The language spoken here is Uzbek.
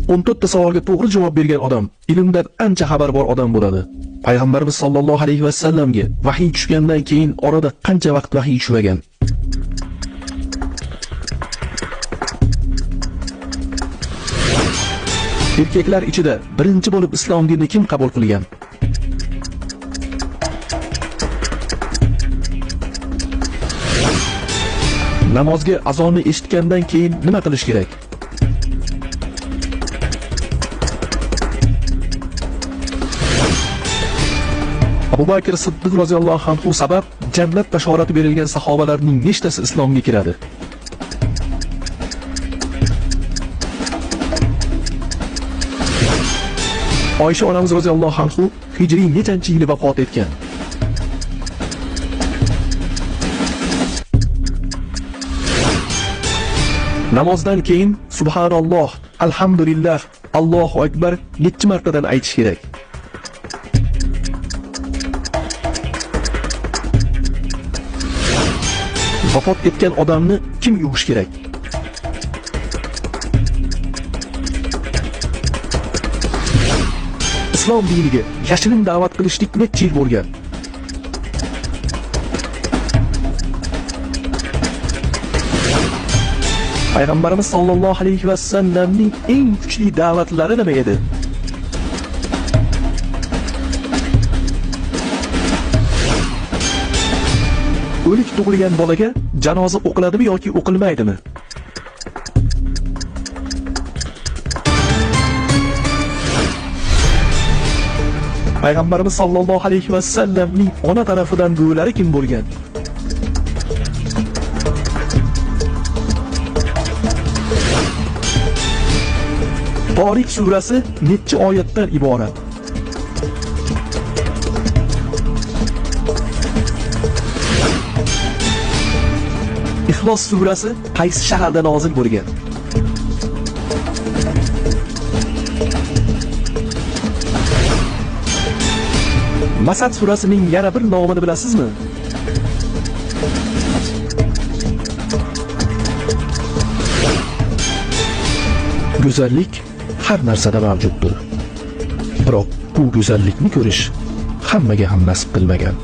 14 ta savolga to'g'ri javob bergan odam ilmdan ancha xabar bor odam bo'ladi. Payg'ambarimiz sollallohu alayhi va sallamga vahiy tushgandan keyin orada qancha vaqt vahiy tushmagan? Erkaklar ichida birinchi bo'lib islom dinini kim qabul qilgan? Namozga azonni eshitgandan keyin nima qilish kerak? Abu Bakr Siddiq roziyallohu anhu sabab jannat bashorati berilgan sahobalarning nechtasi islomga kiradi? Oysha onamiz roziyallohu anhu hijriy nechanchi yili vafot etgan? Namozdan keyin subhanalloh, alhamdulillah, Allohu akbar necha martadan aytish kerak? Vafot etgan odamni kim yuvish kerak? Islom diniga yashirin da'vat qilishlik necha yil bo'lgan? Payg'ambarimiz sollallohu alayhi va sallamning eng kuchli da'vatlari nima edi? O'lik tug'ilgan bolaga janoza o'qiladimi yoki o'qilmaydimi? Payg'ambarimiz sollallohu alayhi va sallamning ona tarafidan buvilari kim bo'lgan? Torik surasi necha oyatdan iborat? Ixlos surasi qaysi shaharda nozil bo'lgan? Masad surasining yana bir nomini bilasizmi? Go'zallik har narsada mavjuddir. Biroq bu go'zallikni ko'rish hammaga ham nasib qilmagan.